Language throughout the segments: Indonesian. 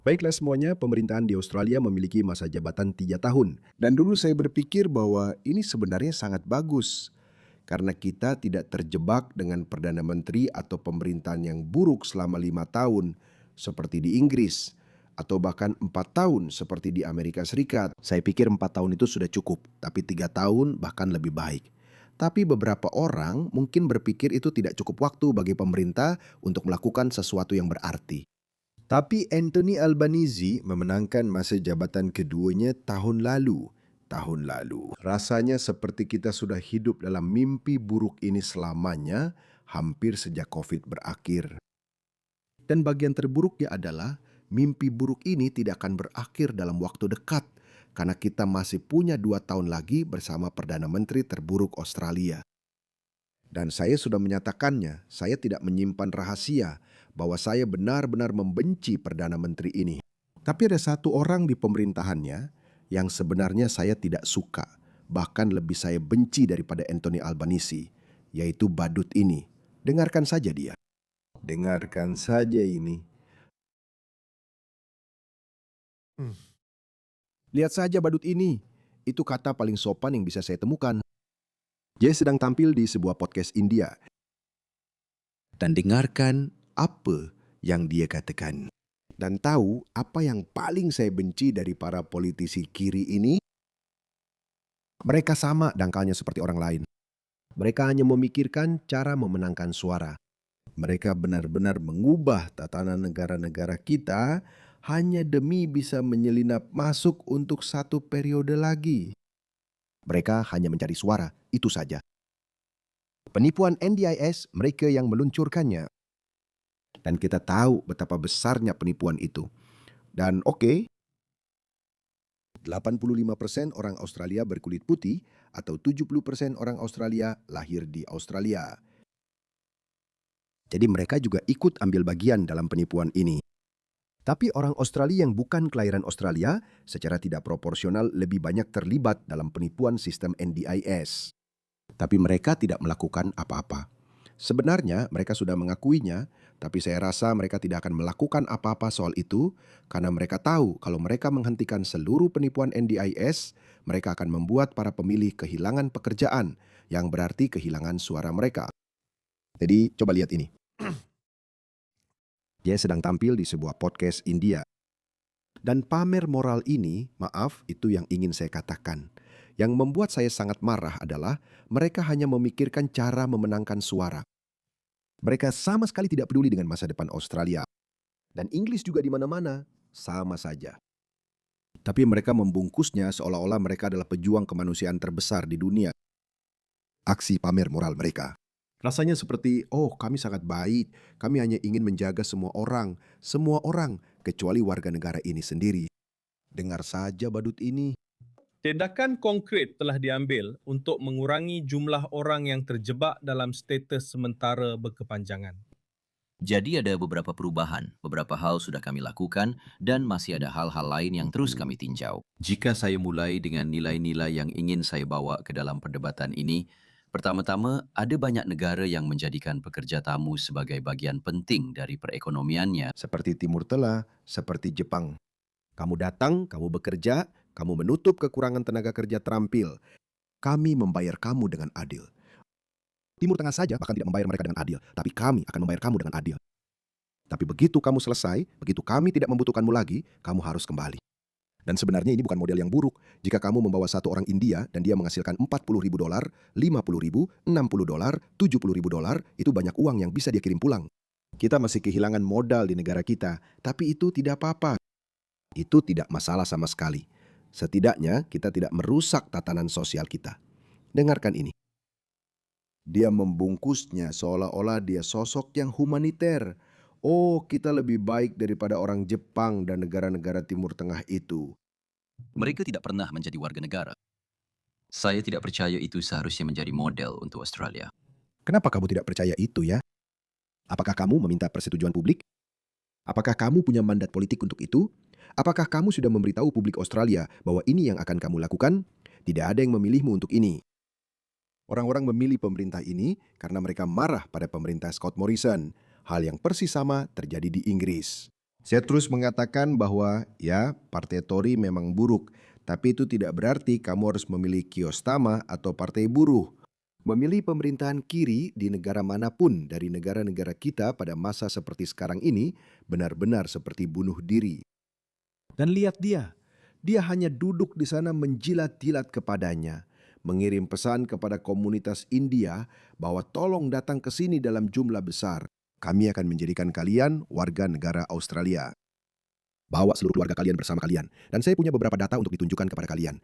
Baiklah semuanya, pemerintahan di Australia memiliki masa jabatan 3 tahun. Dan dulu saya berpikir bahwa ini sebenarnya sangat bagus karena kita tidak terjebak dengan Perdana Menteri atau pemerintahan yang buruk selama 5 tahun seperti di Inggris atau bahkan 4 tahun seperti di Amerika Serikat. Saya pikir 4 tahun itu sudah cukup, tapi 3 tahun bahkan lebih baik. Tapi beberapa orang mungkin berpikir itu tidak cukup waktu bagi pemerintah untuk melakukan sesuatu yang berarti. Tapi Anthony Albanese memenangkan masa jabatan keduanya tahun lalu. Rasanya seperti kita sudah hidup dalam mimpi buruk ini selamanya, hampir sejak COVID berakhir. Dan bagian terburuknya adalah mimpi buruk ini tidak akan berakhir dalam waktu dekat karena kita masih punya 2 tahun lagi bersama Perdana Menteri terburuk Australia. Dan saya sudah menyatakannya, saya tidak menyimpan rahasia bahwa saya benar-benar membenci Perdana Menteri ini. Tapi ada satu orang di pemerintahannya yang sebenarnya saya tidak suka, bahkan lebih saya benci daripada Anthony Albanese, yaitu badut ini. Dengarkan saja dia. Dengarkan saja ini. Lihat saja badut ini. Itu kata paling sopan yang bisa saya temukan. Dia sedang tampil di sebuah podcast India. Dan dengarkan apa yang dia katakan. Dan tahu apa yang paling saya benci dari para politisi kiri ini? Mereka sama dangkalnya seperti orang lain. Mereka hanya memikirkan cara memenangkan suara. Mereka benar-benar mengubah tatanan negara-negara kita hanya demi bisa menyelinap masuk untuk satu periode lagi. Mereka hanya mencari suara, itu saja. Penipuan NDIS mereka yang meluncurkannya. Dan kita tahu betapa besarnya penipuan itu. Dan 85% orang Australia berkulit putih atau 70% orang Australia lahir di Australia. Jadi mereka juga ikut ambil bagian dalam penipuan ini. Tapi orang Australia yang bukan kelahiran Australia secara tidak proporsional lebih banyak terlibat dalam penipuan sistem NDIS. Tapi mereka tidak melakukan apa-apa. Sebenarnya mereka sudah mengakuinya, tapi saya rasa mereka tidak akan melakukan apa-apa soal itu karena mereka tahu kalau mereka menghentikan seluruh penipuan NDIS, mereka akan membuat para pemilih kehilangan pekerjaan yang berarti kehilangan suara mereka. Jadi coba lihat ini. Dia sedang tampil di sebuah podcast India. Dan pamer moral ini, maaf, itu yang ingin saya katakan. Yang membuat saya sangat marah adalah mereka hanya memikirkan cara memenangkan suara. Mereka sama sekali tidak peduli dengan masa depan Australia. Dan Inggris juga di mana-mana, sama saja. Tapi mereka membungkusnya seolah-olah mereka adalah pejuang kemanusiaan terbesar di dunia. Aksi pamer moral mereka. Rasanya seperti, oh kami sangat baik, kami hanya ingin menjaga semua orang, kecuali warga negara ini sendiri. Dengar saja badut ini. Tindakan konkret telah diambil untuk mengurangi jumlah orang yang terjebak dalam status sementara berkepanjangan. Jadi ada beberapa perubahan, beberapa hal sudah kami lakukan, dan masih ada hal-hal lain yang terus kami tinjau. Jika saya mulai dengan nilai-nilai yang ingin saya bawa ke dalam perdebatan ini, pertama-tama ada banyak negara yang menjadikan pekerja tamu sebagai bagian penting dari perekonomiannya. Seperti Timur Tengah, seperti Jepang. Kamu datang, kamu bekerja, kamu menutup kekurangan tenaga kerja terampil. Kami membayar kamu dengan adil. Timur Tengah saja bahkan tidak membayar mereka dengan adil, tapi kami akan membayar kamu dengan adil. Tapi begitu kamu selesai, begitu kami tidak membutuhkanmu lagi, kamu harus kembali. Dan sebenarnya ini bukan model yang buruk. Jika kamu membawa satu orang India dan dia menghasilkan $40,000, $50,000, $60, $70,000, itu banyak uang yang bisa dia kirim pulang. Kita masih kehilangan modal di negara kita, tapi itu tidak apa-apa. Itu tidak masalah sama sekali. Setidaknya kita tidak merusak tatanan sosial kita. Dengarkan ini. Dia membungkusnya seolah-olah dia sosok yang humaniter. Oh, kita lebih baik daripada orang Jepang dan negara-negara Timur Tengah itu. Mereka tidak pernah menjadi warga negara. Saya tidak percaya itu seharusnya menjadi model untuk Australia. Kenapa kamu tidak percaya itu ya? Apakah kamu meminta persetujuan publik? Apakah kamu punya mandat politik untuk itu? Apakah kamu sudah memberitahu publik Australia bahwa ini yang akan kamu lakukan? Tidak ada yang memilihmu untuk ini. Orang-orang memilih pemerintah ini karena mereka marah pada pemerintah Scott Morrison. Hal yang persis sama terjadi di Inggris. Saya terus mengatakan bahwa ya, Partai Tory memang buruk, tapi itu tidak berarti kamu harus memilih Kiostama atau Partai Buruh. Memilih pemerintahan kiri di negara manapun dari negara-negara kita pada masa seperti sekarang ini benar-benar seperti bunuh diri. Dan lihat dia hanya duduk di sana menjilat-jilat kepadanya, mengirim pesan kepada komunitas India bahwa tolong datang ke sini dalam jumlah besar. Kami akan menjadikan kalian warga negara Australia. Bawa seluruh keluarga kalian bersama kalian. Dan saya punya beberapa data untuk ditunjukkan kepada kalian.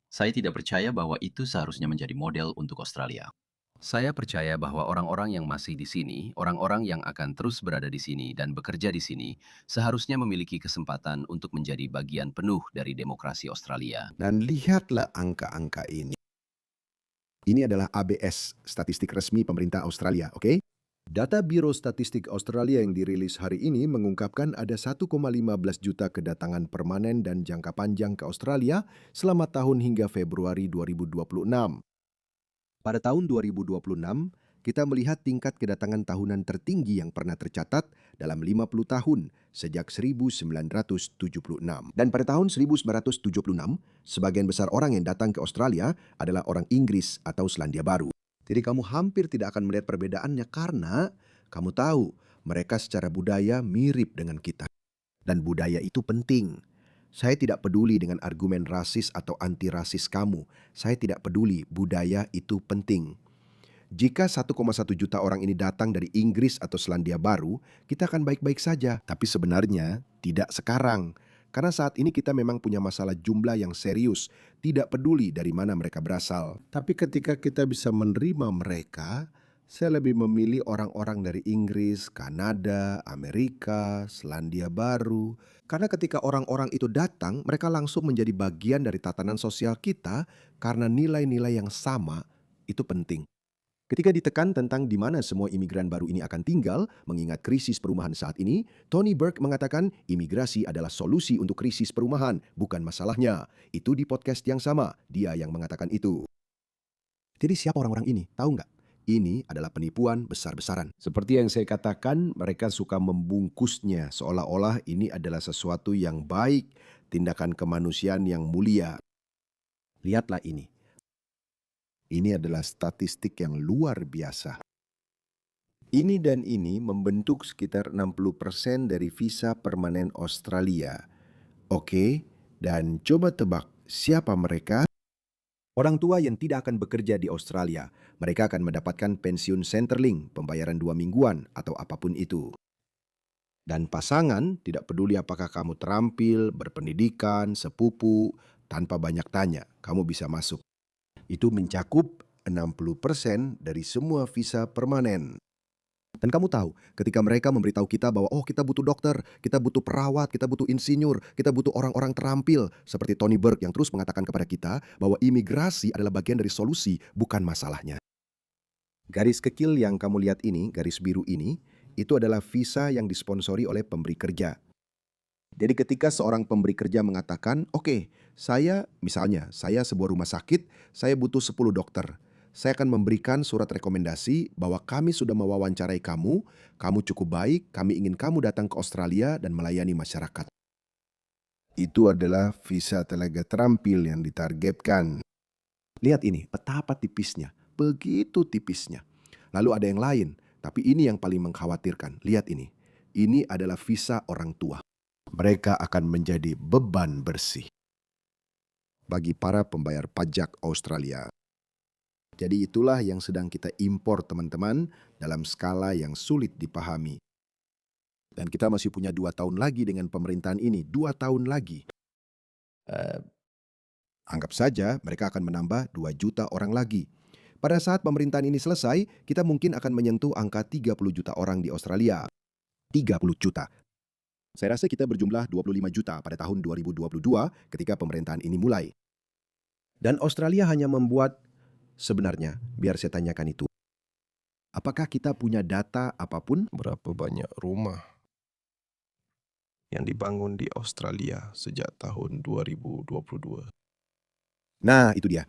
Saya tidak percaya bahwa itu seharusnya menjadi model untuk Australia. Saya percaya bahwa orang-orang yang masih di sini, orang-orang yang akan terus berada di sini dan bekerja di sini, seharusnya memiliki kesempatan untuk menjadi bagian penuh dari demokrasi Australia. Dan lihatlah angka-angka ini. Ini adalah ABS, statistik resmi pemerintah Australia, oke? Data Biro Statistik Australia yang dirilis hari ini mengungkapkan ada 1,15 juta kedatangan permanen dan jangka panjang ke Australia selama tahun hingga Februari 2026. Pada tahun 2026, kita melihat tingkat kedatangan tahunan tertinggi yang pernah tercatat dalam 50 tahun sejak 1976. Dan pada tahun 1976, sebagian besar orang yang datang ke Australia adalah orang Inggris atau Selandia Baru. Jadi kamu hampir tidak akan melihat perbedaannya karena kamu tahu mereka secara budaya mirip dengan kita. Dan budaya itu penting. Saya tidak peduli dengan argumen rasis atau anti-rasis kamu. Saya tidak peduli, budaya itu penting. Jika 1,1 juta orang ini datang dari Inggris atau Selandia Baru, kita akan baik-baik saja. Tapi sebenarnya tidak sekarang. Karena saat ini kita memang punya masalah jumlah yang serius, tidak peduli dari mana mereka berasal. Tapi ketika kita bisa menerima mereka, saya lebih memilih orang-orang dari Inggris, Kanada, Amerika, Selandia Baru. Karena ketika orang-orang itu datang, mereka langsung menjadi bagian dari tatanan sosial kita karena nilai-nilai yang sama itu penting. Ketika ditekan tentang di mana semua imigran baru ini akan tinggal, mengingat krisis perumahan saat ini, Tony Burke mengatakan imigrasi adalah solusi untuk krisis perumahan, bukan masalahnya. Itu di podcast yang sama, dia yang mengatakan itu. Jadi siapa orang-orang ini? Tahu nggak? Ini adalah penipuan besar-besaran. Seperti yang saya katakan, mereka suka membungkusnya seolah-olah ini adalah sesuatu yang baik, tindakan kemanusiaan yang mulia. Lihatlah ini. Ini adalah statistik yang luar biasa. Ini dan ini membentuk sekitar 60% dari visa permanen Australia. Oke, dan coba tebak siapa mereka? Orang tua yang tidak akan bekerja di Australia. Mereka akan mendapatkan pensiun Centrelink, pembayaran 2 mingguan atau apapun itu. Dan pasangan tidak peduli apakah kamu terampil, berpendidikan, sepupu, tanpa banyak tanya, kamu bisa masuk. Itu mencakup 60% dari semua visa permanen. Dan kamu tahu, ketika mereka memberitahu kita bahwa kita butuh dokter, kita butuh perawat, kita butuh insinyur, kita butuh orang-orang terampil, seperti Tony Burke yang terus mengatakan kepada kita bahwa imigrasi adalah bagian dari solusi, bukan masalahnya. Garis kecil yang kamu lihat ini, garis biru ini, itu adalah visa yang disponsori oleh pemberi kerja. Jadi ketika seorang pemberi kerja mengatakan, oke, saya sebuah rumah sakit, saya butuh 10 dokter. Saya akan memberikan surat rekomendasi bahwa kami sudah mewawancarai kamu cukup baik, kami ingin kamu datang ke Australia dan melayani masyarakat. Itu adalah visa tenaga terampil yang ditargetkan. Lihat ini, betapa tipisnya, begitu tipisnya. Lalu ada yang lain, tapi ini yang paling mengkhawatirkan. Lihat ini adalah visa orang tua. Mereka akan menjadi beban bersih bagi para pembayar pajak Australia. Jadi itulah yang sedang kita impor teman-teman dalam skala yang sulit dipahami. Dan kita masih punya 2 tahun lagi dengan pemerintahan ini, 2 tahun lagi. Anggap saja mereka akan menambah 2 juta orang lagi. Pada saat pemerintahan ini selesai, kita mungkin akan menyentuh angka 30 juta orang di Australia. 30 juta. Saya rasa kita berjumlah 25 juta pada tahun 2022 ketika pemerintahan ini mulai. Dan Australia hanya membuat, sebenarnya, biar saya tanyakan itu. Apakah kita punya data apapun? Berapa banyak rumah yang dibangun di Australia sejak tahun 2022? Nah, itu dia.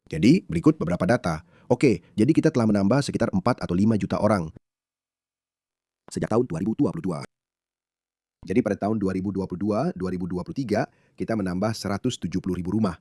Jadi, berikut beberapa data. Oke, jadi kita telah menambah sekitar 4 atau 5 juta orang. sejak tahun 2022. Jadi pada tahun 2022-2023 kita menambah 170.000 rumah.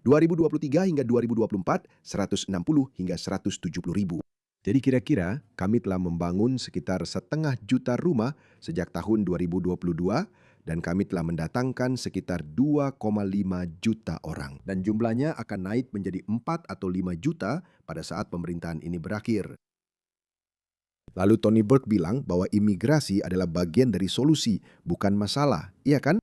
2023 hingga 2024 160 hingga 170.000. Jadi kira-kira kami telah membangun sekitar 500.000 rumah sejak tahun 2022 dan kami telah mendatangkan sekitar 2,5 juta orang. Dan jumlahnya akan naik menjadi 4 atau 5 juta pada saat pemerintahan ini berakhir. Lalu Tony Burke bilang bahwa imigrasi adalah bagian dari solusi, bukan masalah. Iya kan?